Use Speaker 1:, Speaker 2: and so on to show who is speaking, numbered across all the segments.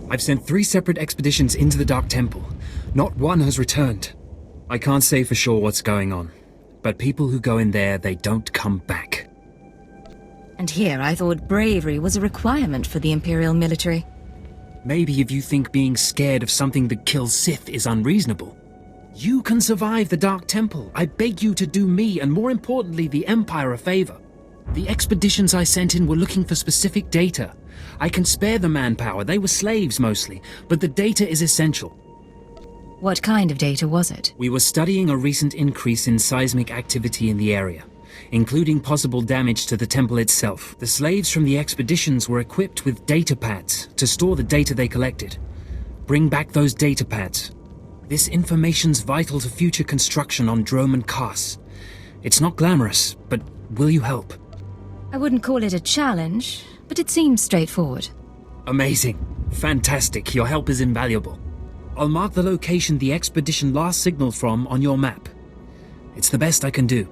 Speaker 1: I've sent 3 separate expeditions into the Dark Temple. Not one has returned. I can't say for sure what's going on, but people who go in there, they don't come back.
Speaker 2: And here I thought bravery was a requirement for the Imperial military.
Speaker 1: Maybe if you think being scared of something that kills Sith is unreasonable. You can survive the Dark Temple. I beg you to do me, and more importantly, the Empire a favor. The expeditions I sent in were looking for specific data. I can spare the manpower, they were slaves mostly, but the data is essential.
Speaker 2: What kind of data was it?
Speaker 1: We were studying a recent increase in seismic activity in the area, including possible damage to the temple itself. The slaves from the expeditions were equipped with data pads to store the data they collected. Bring back those data pads. This information's vital to future construction on Dromund Kaas. It's not glamorous, but will you help?
Speaker 2: I wouldn't call it a challenge, but it seems straightforward.
Speaker 1: Amazing. Fantastic. Your help is invaluable. I'll mark the location the expedition last signaled from on your map. It's the best I can do.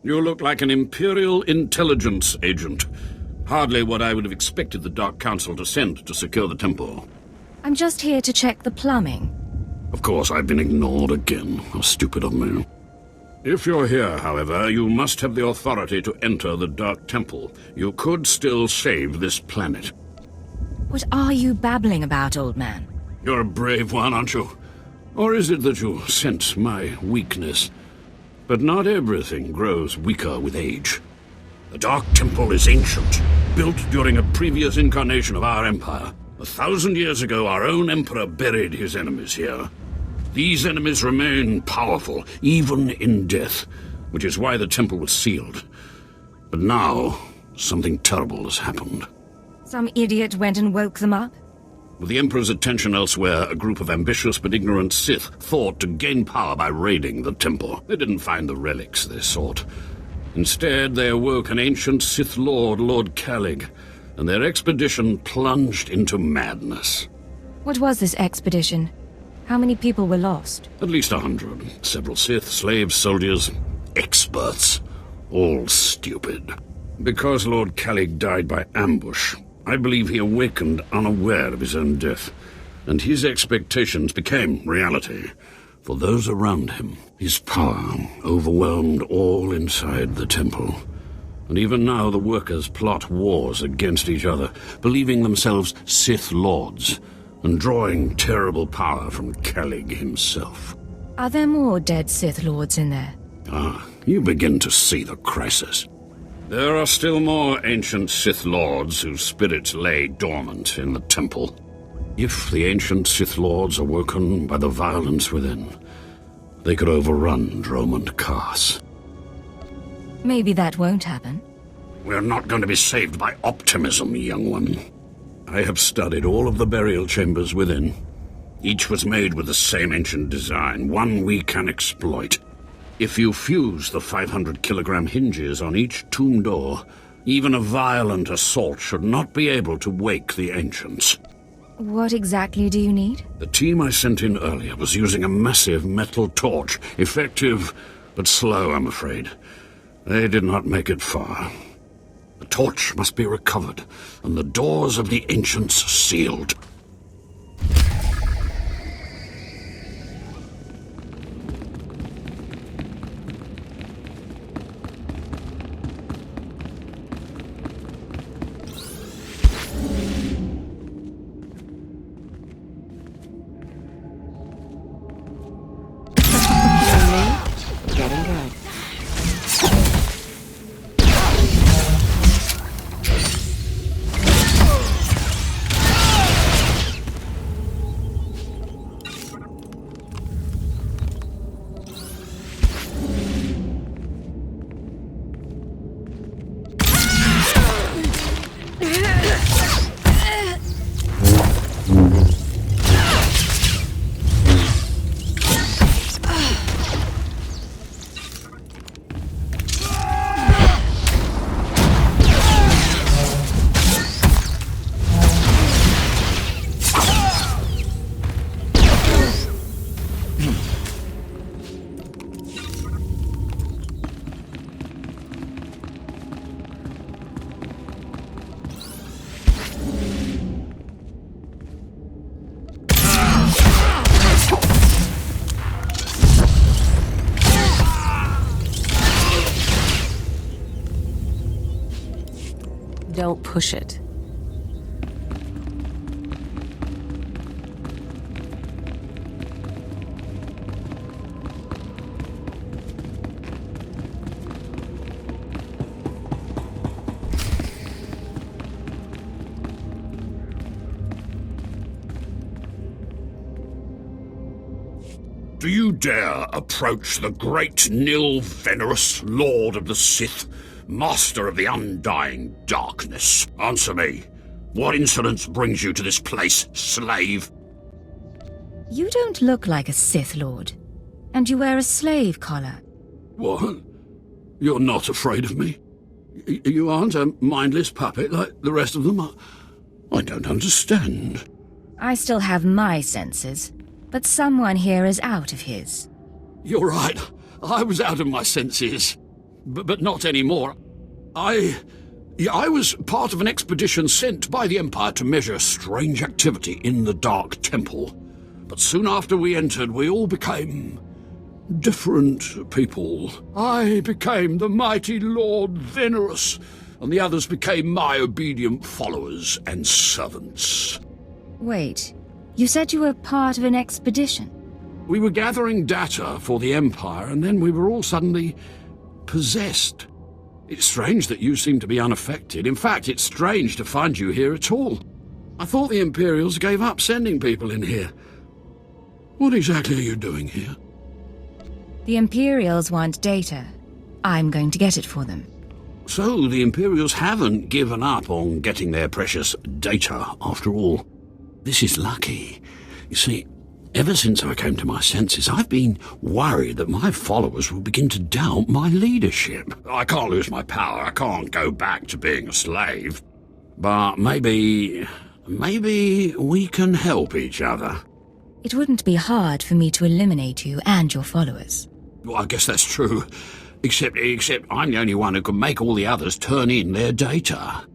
Speaker 3: You look like an Imperial Intelligence agent. Hardly what I would have expected the Dark Council to send to secure the temple.
Speaker 2: I'm just here to check the plumbing.
Speaker 3: Of course, I've been ignored again. How stupid of me. If you're here, however, you must have the authority to enter the Dark Temple. You could still save this planet.
Speaker 2: What are you babbling about, old man?
Speaker 3: You're a brave one, aren't you? Or is it that you sense my weakness? But not everything grows weaker with age. The Dark Temple is ancient, built during a previous incarnation of our empire. 1,000 years ago, our own emperor buried his enemies here. These enemies remain powerful, even in death, which is why the temple was sealed. But now, something terrible has happened.
Speaker 2: Some idiot went and woke them up?
Speaker 3: With the Emperor's attention elsewhere, a group of ambitious but ignorant Sith thought to gain power by raiding the temple. They didn't find the relics they sought. Instead, they awoke an ancient Sith Lord, Lord Alaric, and their expedition plunged into madness.
Speaker 2: What was this expedition? How many people were lost?
Speaker 3: At least 100. Several Sith, slaves, soldiers, experts. All stupid. Because Lord Alaric died by ambush, I believe he awakened unaware of his own death, and his expectations became reality. For those around him, his power overwhelmed all inside the temple. And even now the workers plot wars against each other, believing themselves Sith Lords, and drawing terrible power from Alaric himself.
Speaker 2: Are there more dead Sith Lords in there?
Speaker 3: Ah, you begin to see the crisis. There are still more ancient Sith Lords whose spirits lay dormant in the temple. If the ancient Sith Lords are woken by the violence within, they could overrun Dromund Kaas.
Speaker 2: Maybe that won't happen.
Speaker 3: We're not going to be saved by optimism, young one. I have studied all of the burial chambers within. Each was made with the same ancient design, one we can exploit. If you fuse the 500-kilogram hinges on each tomb door, even a violent assault should not be able to wake the ancients.
Speaker 2: What exactly do you need?
Speaker 3: The team I sent in earlier was using a massive metal torch. Effective, but slow, I'm afraid. They did not make it far. The torch must be recovered, and the doors of the ancients sealed.
Speaker 4: Getting good. Don't push it.
Speaker 3: Do you dare approach the great Nil Venerus, Lord of the Sith, Master of the Undying Darkness? Answer me. What insolence brings you to this place, slave?
Speaker 2: You don't look like a Sith Lord. And you wear a slave collar.
Speaker 3: What? You're not afraid of me? You aren't a mindless puppet like the rest of them? I don't understand.
Speaker 2: I still have my senses, but someone here is out of his.
Speaker 3: You're right. I was out of my senses. But not anymore. I was part of an expedition sent by the Empire to measure strange activity in the Dark Temple. But soon after we entered, we all became different people. I became the mighty Lord Venerus, and the others became my obedient followers and servants.
Speaker 2: Wait, you said you were part of an expedition?
Speaker 3: We were gathering data for the Empire, and then we were all suddenly possessed. It's strange that you seem to be unaffected. In fact, it's strange to find you here at all. I thought the Imperials gave up sending people in here. What exactly are you doing here?
Speaker 2: The Imperials want data. I'm going to get it for them.
Speaker 3: So the Imperials haven't given up on getting their precious data, after all. This is lucky. You see, ever since I came to my senses, I've been worried that my followers will begin to doubt my leadership. I can't lose my power. I can't go back to being a slave. But maybe we can help each other.
Speaker 2: It wouldn't be hard for me to eliminate you and your followers.
Speaker 3: Well, I guess that's true. Except I'm the only one who can make all the others turn in their data.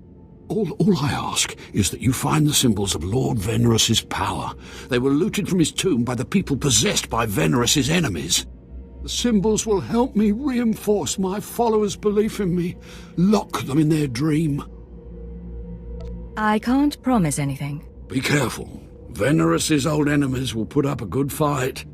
Speaker 3: All I ask is that you find the symbols of Lord Venerus's power. They were looted from his tomb by the people possessed by Venerus's enemies. The symbols will help me reinforce my followers' belief in me, lock them in their dream.
Speaker 2: I can't promise anything.
Speaker 3: Be careful. Venerus's old enemies will put up a good fight.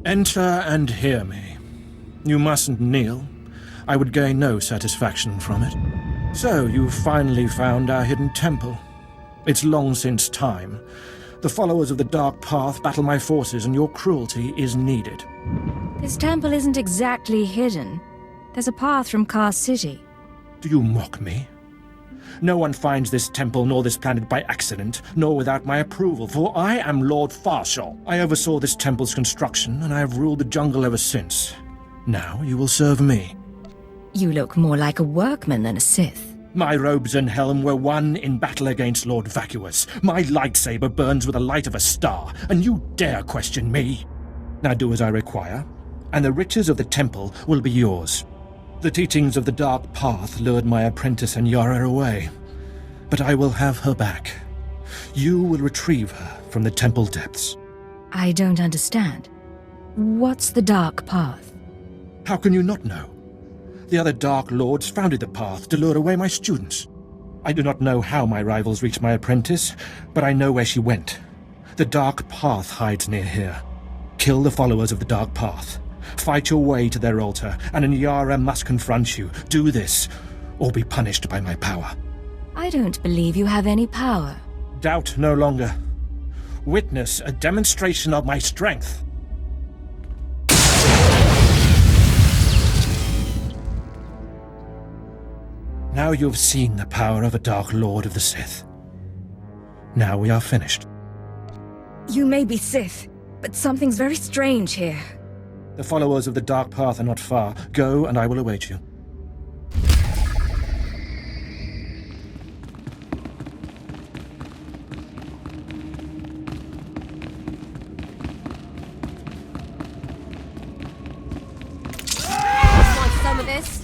Speaker 5: Enter and hear me. You mustn't kneel. I would gain no satisfaction from it. So, you've finally found our hidden temple. It's long since time. The followers of the Dark Path battle my forces, and your cruelty is needed.
Speaker 2: This temple isn't exactly hidden. There's a path from Kaas City.
Speaker 5: Do you mock me? No one finds this temple nor this planet by accident, nor without my approval, for I am Lord Pharshol. I oversaw this temple's construction, and I have ruled the jungle ever since. Now you will serve me.
Speaker 2: You look more like a workman than a Sith.
Speaker 5: My robes and helm were won in battle against Lord Vacuous. My lightsaber burns with the light of a star, and you dare question me? Now do as I require, and the riches of the temple will be yours. The teachings of the Dark Path lured my apprentice Anyara away, but I will have her back. You will retrieve her from the temple depths.
Speaker 2: I don't understand. What's the Dark Path?
Speaker 5: How can you not know? The other Dark Lords founded the path to lure away my students. I do not know how my rivals reached my apprentice, but I know where she went. The Dark Path hides near here. Kill the followers of the Dark Path. Fight your way to their altar, and Anyara must confront you. Do this, or be punished by my power.
Speaker 2: I don't believe you have any power.
Speaker 5: Doubt no longer. Witness a demonstration of my strength. Now you've seen the power of a Dark Lord of the Sith. Now we are finished.
Speaker 2: You may be Sith, but something's very strange here.
Speaker 5: The followers of the Dark Path are not far. Go, and I will await you.
Speaker 2: Want some of this?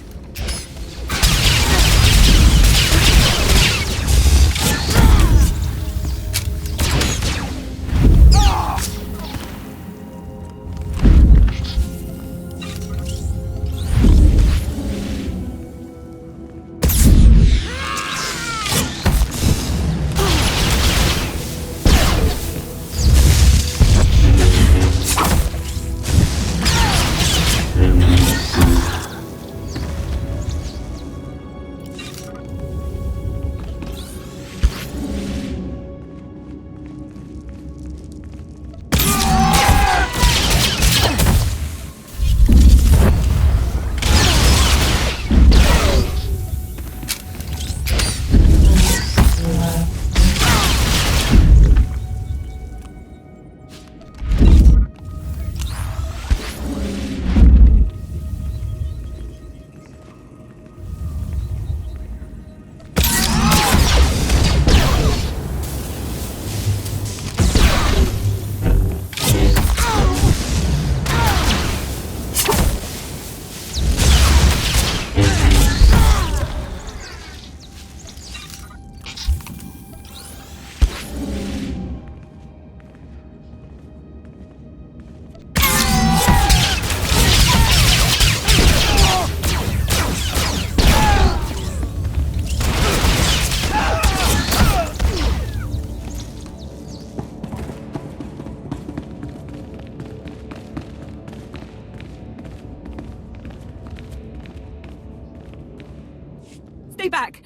Speaker 6: Stay back!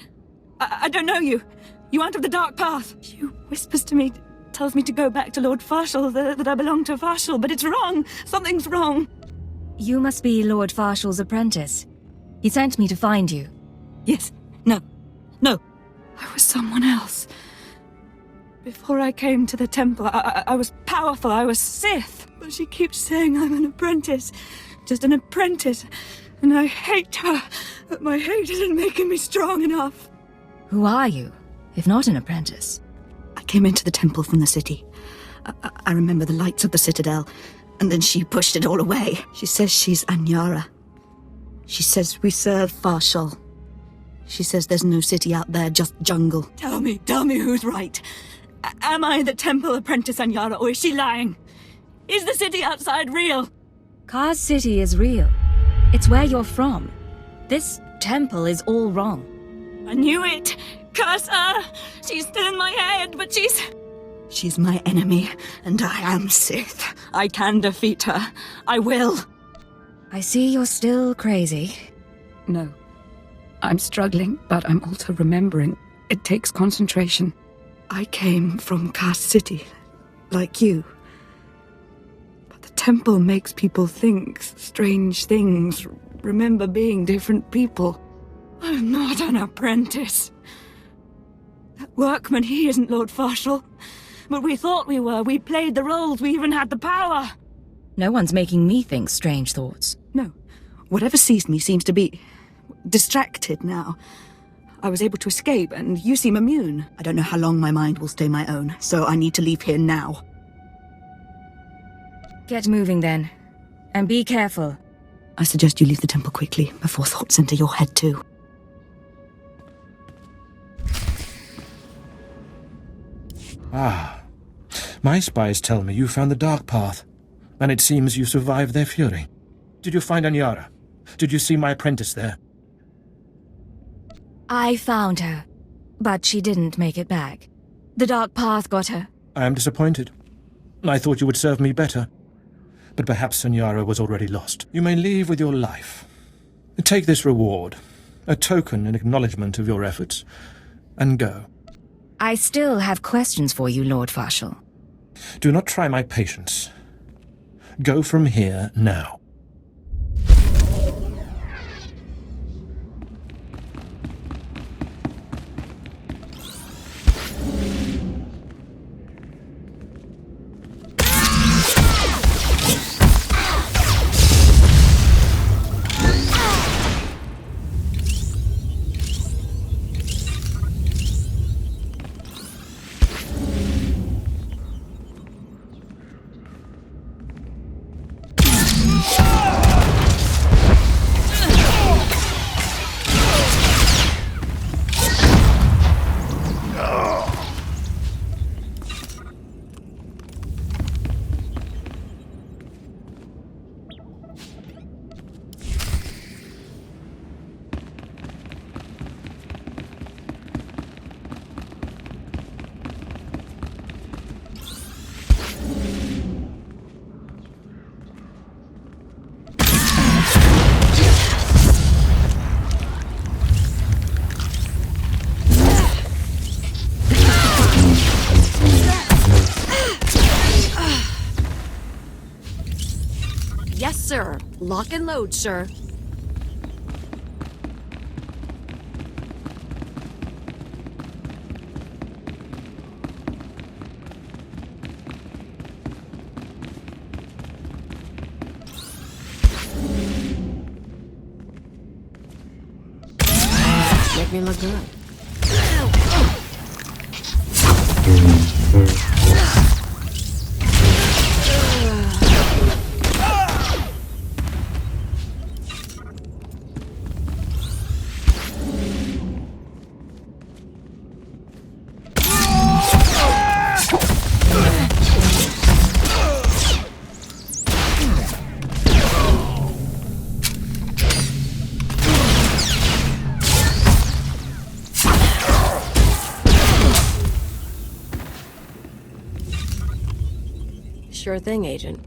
Speaker 6: I don't know you. You aren't of the Dark Path. You whispers to me, tells me to go back to Lord Pharshol, that I belong to Pharshol, but it's wrong. Something's wrong.
Speaker 2: You must be Lord Pharshol's apprentice. He sent me to find you.
Speaker 6: Yes. No. I was someone else. Before I came to the temple, I was powerful. I was Sith. But she keeps saying I'm an apprentice. Just an apprentice. And I hate her. But my hate isn't making me strong enough.
Speaker 2: Who are you, if not an apprentice?
Speaker 6: I came into the temple from the city. I remember the lights of the citadel, and then she pushed it all away. She says she's Anyara. She says we serve Pharshol. She says there's no city out there, just jungle. Tell me who's right. Am I the temple apprentice Anyara, or is she lying? Is the city outside real?
Speaker 2: Kaas City is real. It's where you're from. This temple is all wrong.
Speaker 6: I knew it! Curse her! She's still in my head, but she's my enemy, and I am Sith. I can defeat her. I will.
Speaker 2: I see you're still crazy.
Speaker 7: No. I'm struggling, but I'm also remembering. It takes concentration.
Speaker 6: I came from Kaas City, like you. But the temple makes people think strange things, remember being different people. I'm not an apprentice. That workman, he isn't Lord Pharshol. But we thought we were. We played the roles. We even had the power.
Speaker 2: No one's making me think strange thoughts.
Speaker 6: No. Whatever seized me seems to be distracted now. I was able to escape, and you seem immune. I don't know how long my mind will stay my own, so I need to leave here now.
Speaker 2: Get moving then. And be careful.
Speaker 6: I suggest you leave the temple quickly, before thoughts enter your head too.
Speaker 5: Ah. My spies tell me you found the Dark Path, and it seems you survived their fury. Did you find Anyara? Did you see my apprentice there?
Speaker 2: I found her, but she didn't make it back. The Dark Path got her.
Speaker 5: I am disappointed. I thought you would serve me better. But perhaps Anyara was already lost. You may leave with your life. Take this reward, a token in acknowledgement of your efforts, and go.
Speaker 2: I still have questions for you, Lord Pharshol.
Speaker 5: Do not try my patience. Go from here now.
Speaker 4: Yes, sir. Lock and load, sir. Make me look good. Sure thing, Agent.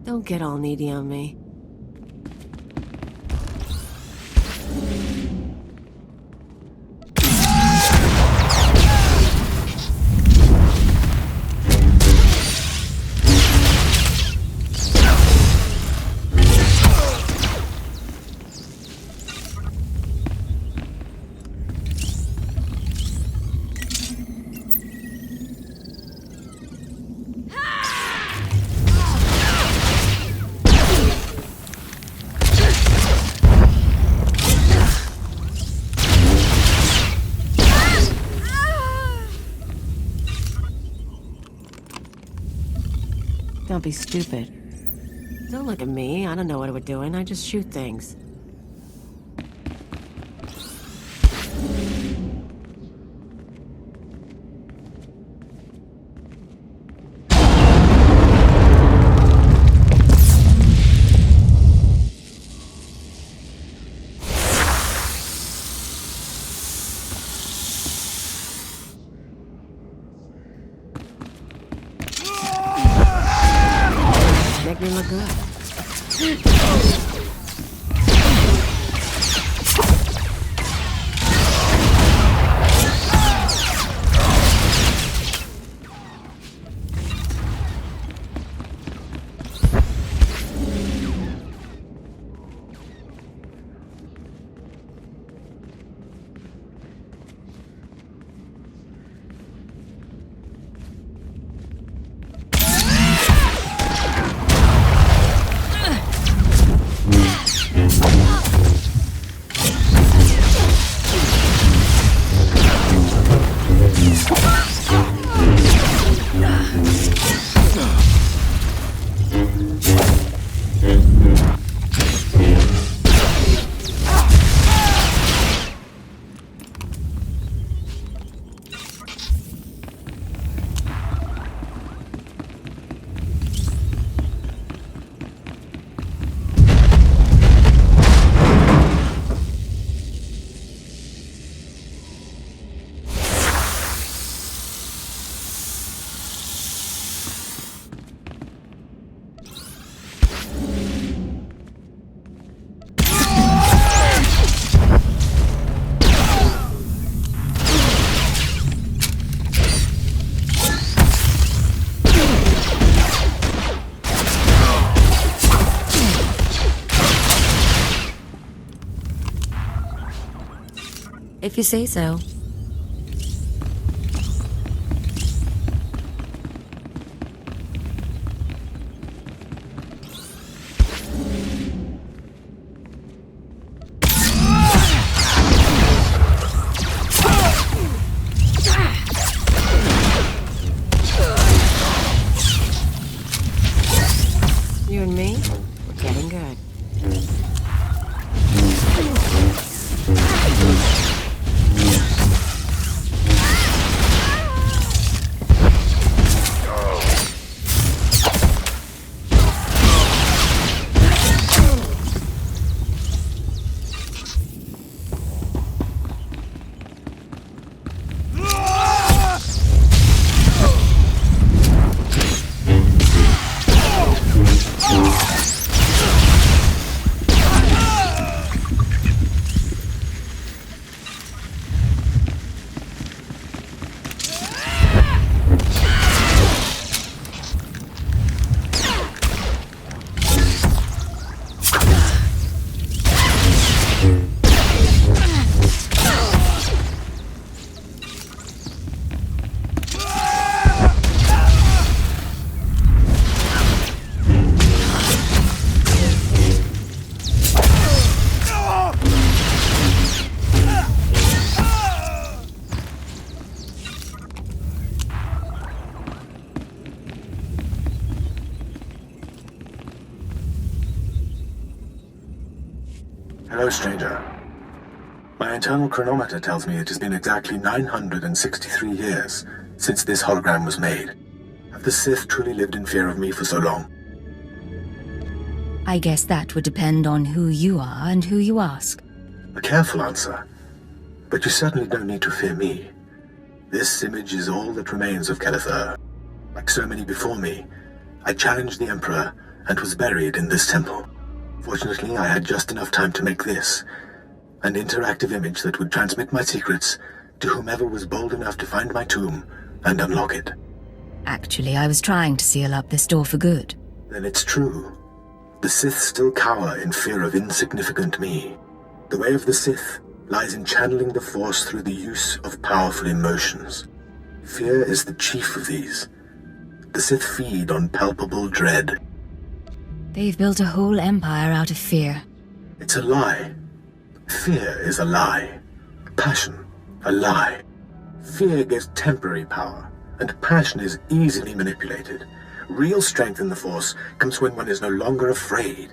Speaker 4: Don't get all needy on me. Don't be stupid. Don't look at me. I don't know what we're doing. I just shoot things. Make me look good. If you say so. You and me, we're getting good.
Speaker 8: Hello, stranger. My internal chronometer tells me it has been exactly 963 years since this hologram was made. Have the Sith truly lived in fear of me for so long?
Speaker 2: I guess that would depend on who you are and who you ask.
Speaker 8: A careful answer. But you certainly don't need to fear me. This image is all that remains of Kel'eth Ur. Like so many before me, I challenged the Emperor and was buried in this temple. Fortunately, I had just enough time to make this, an interactive image that would transmit my secrets to whomever was bold enough to find my tomb and unlock it.
Speaker 2: Actually, I was trying to seal up this door for good.
Speaker 8: Then it's true. The Sith still cower in fear of insignificant me. The way of the Sith lies in channeling the Force through the use of powerful emotions. Fear is the chief of these. The Sith feed on palpable dread.
Speaker 2: They've built a whole empire out of fear.
Speaker 8: It's a lie. Fear is a lie. Passion, a lie. Fear gives temporary power, and passion is easily manipulated. Real strength in the Force comes when one is no longer afraid.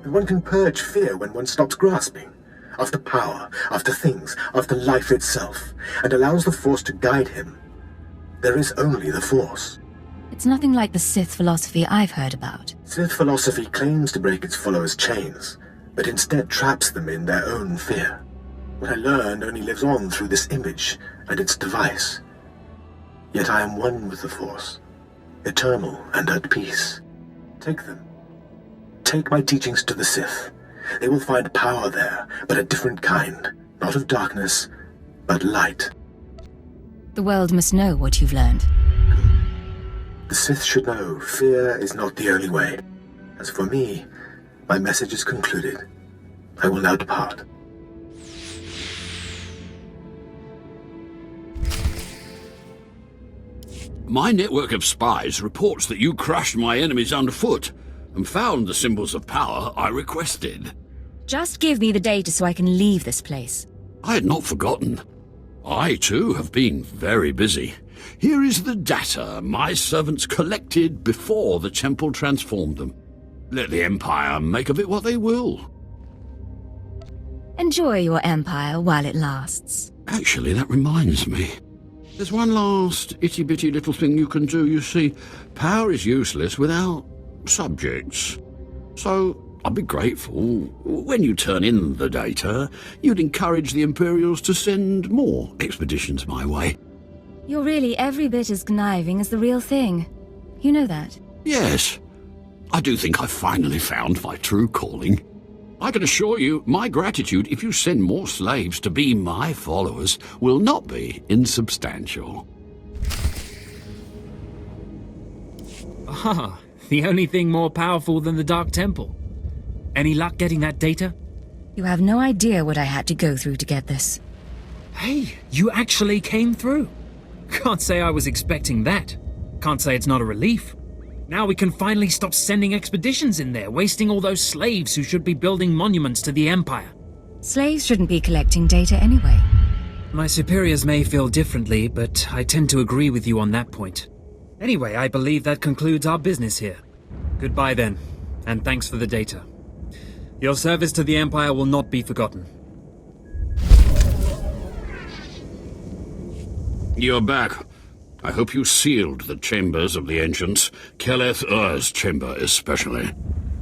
Speaker 8: And one can purge fear when one stops grasping. After power, after things, after life itself, and allows the Force to guide him. There is only the Force.
Speaker 2: It's nothing like the Sith philosophy I've heard about.
Speaker 8: Sith philosophy claims to break its followers' chains, but instead traps them in their own fear. What I learned only lives on through this image and its device. Yet I am one with the Force, eternal and at peace. Take them. Take my teachings to the Sith. They will find power there, but a different kind. Not of darkness, but light.
Speaker 2: The world must know what you've learned.
Speaker 8: The Sith should know fear is not the only way. As for me, my message is concluded. I will now depart.
Speaker 3: My network of spies reports that you crushed my enemies underfoot and found the symbols of power I requested.
Speaker 2: Just give me the data so I can leave this place.
Speaker 3: I had not forgotten. I, too, have been very busy. Here is the data my servants collected before the temple transformed them. Let the Empire make of it what they will.
Speaker 2: Enjoy your empire while it lasts.
Speaker 3: Actually, that reminds me. There's one last itty-bitty little thing you can do. You see, power is useless without subjects. So I'd be grateful when you turn in the data, you'd encourage the Imperials to send more expeditions my way.
Speaker 2: You're really every bit as conniving as the real thing. You know that?
Speaker 3: Yes. I do think I've finally found my true calling. I can assure you, my gratitude if you send more slaves to be my followers will not be insubstantial.
Speaker 1: Ah, the only thing more powerful than the Dark Temple. Any luck getting that data?
Speaker 2: You have no idea what I had to go through to get this.
Speaker 1: Hey, you actually came through. Can't say I was expecting that. Can't say it's not a relief. Now we can finally stop sending expeditions in there, wasting all those slaves who should be building monuments to the Empire.
Speaker 2: Slaves shouldn't be collecting data anyway.
Speaker 1: My superiors may feel differently, but I tend to agree with you on that point. Anyway, I believe that concludes our business here. Goodbye then, and thanks for the data. Your service to the Empire will not be forgotten.
Speaker 3: You're back. I hope you sealed the chambers of the ancients, Kel'eth Ur's chamber especially.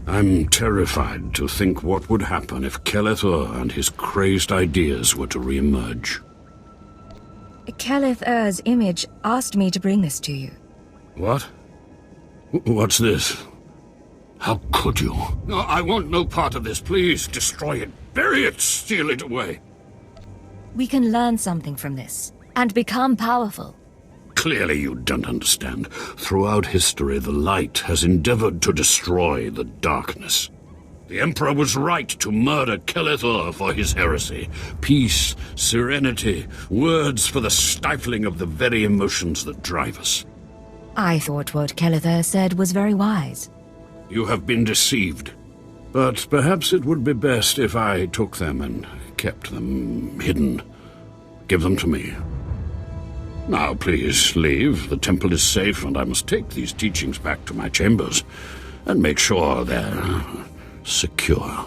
Speaker 3: I'm terrified to think what would happen if Kel'eth Ur and his crazed ideas were to re-emerge.
Speaker 2: Kel'eth Ur's image asked me to bring this to you.
Speaker 3: What? What's this? How could you? No, I want no part of this. Please, destroy it. Bury it. Steal it away.
Speaker 2: We can learn something from this, and become powerful.
Speaker 3: Clearly you don't understand. Throughout history, the light has endeavored to destroy the darkness. The Emperor was right to murder Kel'eth Ur for his heresy. Peace, serenity, words for the stifling of the very emotions that drive us.
Speaker 2: I thought what Kel'eth Ur said was very wise.
Speaker 3: You have been deceived. But perhaps it would be best if I took them and kept them hidden. Give them to me. Now, please, leave. The temple is safe, and I must take these teachings back to my chambers and make sure they're secure.